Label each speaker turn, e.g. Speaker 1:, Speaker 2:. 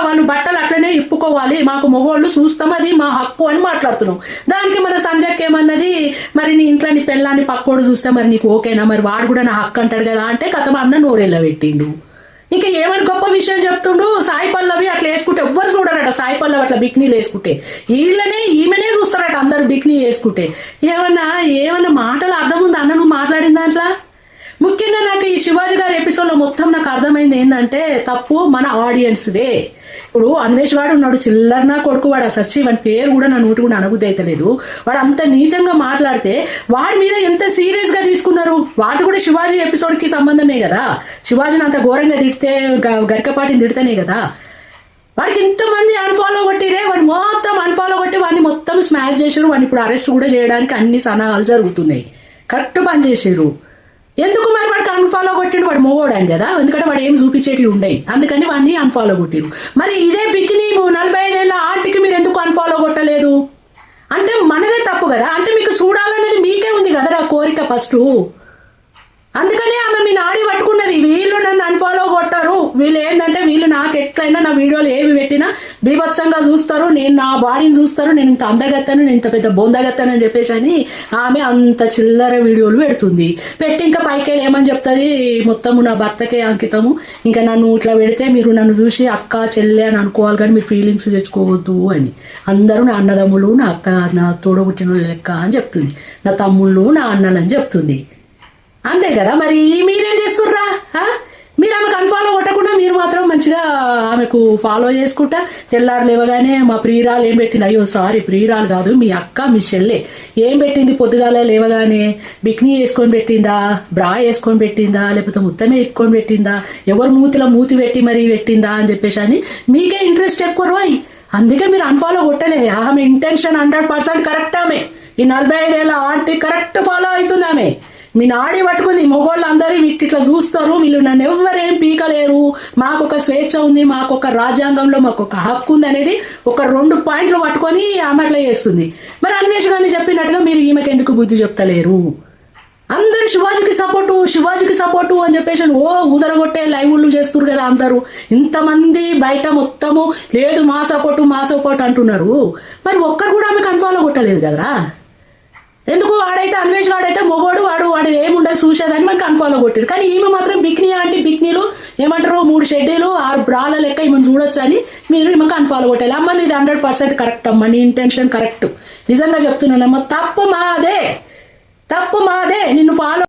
Speaker 1: వాళ్ళు బట్టలు అట్లనే ఇప్పుకోవాలి, మాకు మగోళ్ళు చూస్తాం, అది మా హక్కు అని మాట్లాడుతున్నాం. దానికి మన సంధ్యకి ఏమన్నది, మరి నీ ఇంట్లో నీ పెళ్ళాన్ని పక్కోడు చూస్తే మరి నీకు ఓకేనా, మరి వాడు కూడా నా హక్కు అంటాడు కదా అంటే కథ అన్న నోరేళ్ళ పెట్టిండు. ఇంకా ఏమని గొప్ప విషయం చెప్తుండు, సాయి పల్లవి అట్లా వేసుకుంటే ఎవ్వరు చూడరట, సాయి పల్లవి అట్లా బిక్నీలు వేసుకుంటే ఈమెనే చూస్తారట అందరు బిక్నీ వేసుకుంటే. ఏమన్నా మాటలు అర్థం ఉంది అన్న నువ్వు మాట్లాడిన దాంట్లో? ముఖ్యంగా నాకు ఈ శివాజీ గారి ఎపిసోడ్లో మొత్తం నాకు అర్థమైంది ఏంటంటే తప్పు మన ఆడియన్స్దే. ఇప్పుడు అన్వేష్ వాడు ఉన్నాడు, చిల్లర నా కొడుకు, వాడు సచ్చి వాడి పేరు కూడా నా నోటి కూడా అనుభూతి అవుతలేదు. వాడు అంత నీచంగా మాట్లాడితే వాడి మీద ఎంత సీరియస్ గా తీసుకున్నారు. వాడు కూడా శివాజీ ఎపిసోడ్ కి సంబంధమే కదా, శివాజీని అంత ఘోరంగా తిడితే గరికపాటిని తిడితేనే కదా. వాడికి ఇంతమంది అన్ఫాలో కొట్టిరే, వాడు మొత్తం అన్ఫాలో కొట్టి వాడిని మొత్తం స్మాష్ చేసారు. వాడిని ఇప్పుడు అరెస్ట్ కూడా చేయడానికి అన్ని సన్నాహాలు జరుగుతున్నాయి. కరెక్ట్ పని చేసారు. ఎందుకు మరి వాడికి అన్ఫాలో కొట్టిండు, వాడు మోగోడాను కదా, ఎందుకంటే వాడు ఏం చూపించేటివి ఉండయి, అందుకని వాడిని అన్ఫాలో కొట్టిరు. మరి ఇదే బికినీ 45 ఏళ్ళ ఆర్టికి మీరు ఎందుకు అన్ఫాలో కొట్టలేదు అంటే మనదే తప్పు కదా. అంటే మీకు చూడాలనేది మీకే ఉంది కదా కోరిక ఫస్ట్, అందుకని ఆమె మీ నాడి పట్టుకున్నది. వీళ్ళు నన్ను అన్ఫాలో కొట్టారు, వీళ్ళు ఏంటంటే వీళ్ళు నాకు ఎట్లయినా నా వీడియోలు ఏవి పెట్టినా బీభత్సంగా చూస్తారు, నేను నా బాడీని చూస్తారు, నేను ఇంత అందగత్తాను, నేను ఇంత పెద్ద బొందగత్తాను అని చెప్పేసి అని ఆమె అంత చిల్లర వీడియోలు పెడుతుంది. పెట్టి ఇంకా పైకి ఏమని చెప్తుంది, మొత్తము నా భర్తకే అంకితము, ఇంకా నన్ను ఇట్లా పెడితే మీరు నన్ను చూసి అక్క చెల్లె అని అనుకోవాలి కానీ మీరు ఫీలింగ్స్ తెచ్చుకోవద్దు అని. అందరూ నా అన్నదమ్ములు, నా అక్క, నా తోడబుట్టిన లెక్క అని చెప్తుంది, నా తమ్ముళ్ళు, నా అన్నలు అని చెప్తుంది. అంతే కదా. మరి మీరేం చేస్తుర్రా? మీరు ఆమెకు అన్ఫాలో కొట్టకుండా మీరు మాత్రం మంచిగా ఆమెకు ఫాలో చేసుకుంటా తెల్లారు లేవగానే మా ప్రియురాలు ఏం పెట్టింది, అయ్యో సారీ ప్రియురాలు కాదు మీ అక్క మీ చెల్లె ఏం పెట్టింది, పొద్దుగాల లేవగానే బిక్నీ వేసుకొని పెట్టిందా, బ్రా వేసుకొని పెట్టిందా, లేకపోతే ముత్తమే ఎక్కొని పెట్టిందా, ఎవరు మూతిలో మూతి పెట్టి మరీ పెట్టిందా అని చెప్పేసి అని మీకే ఇంట్రెస్ట్ ఎక్కువ రోయ్. అందుకే మీరు అన్ఫాలో కొట్టలేదు. ఆమె ఇంటెన్షన్ 100% కరెక్ట్. ఆమె ఈ 45 ఏళ్ళ ఆంటీ కరెక్ట్ ఫాలో అవుతుంది. ఆమె మీ నాడి పట్టుకుంది, మొగోళ్ళు అందరూ ఇట్లా చూస్తారు, వీళ్ళు నన్ను ఎవరేం పీకలేరు, మాకు ఒక స్వేచ్ఛ ఉంది, మాకు ఒక రాజ్యాంగంలో మాకు ఒక హక్కు ఉంది అనేది ఒక 2 పాయింట్లు పట్టుకొని ఆమె అట్లా చేస్తుంది. మరి అన్వేష్ గారిని చెప్పినట్టుగా మీరు ఈమెకి ఎందుకు బుద్ధి చెప్తలేరు? అందరు శివాజీకి సపోర్టు అని చెప్పేసి ఉదరగొట్టే లైవ్లు చేస్తున్నారు కదా అందరూ. ఇంతమంది బయట మొత్తము లేదు మా సపోర్టు అంటున్నారు. మరి ఒక్కరు కూడా ఆమెకు అన్ఫాలో కొట్టలేదు కదరా. ఎందుకు వాడైతే అన్వేష్ వాడైతే మొగోడు, వాడు ఏముండదు చూసేదని మనకు అన్ఫాలో కొట్టారు. కానీ ఈమె మాత్రం బిక్నీ అంటే బిక్నీలు ఏమంటారు 3 షెడ్యూలు 6 బ్రాల లెక్క ఈమెను చూడొచ్చు అని మీరు ఈమెకు అన్ఫాలో కొట్టాలి. అమ్మ నీది 100% కరెక్ట్ అమ్మ, నీ ఇంటెన్షన్ కరెక్ట్, నిజంగా చెప్తున్నానమ్మ. తప్పు మాదే నిన్ను ఫాలో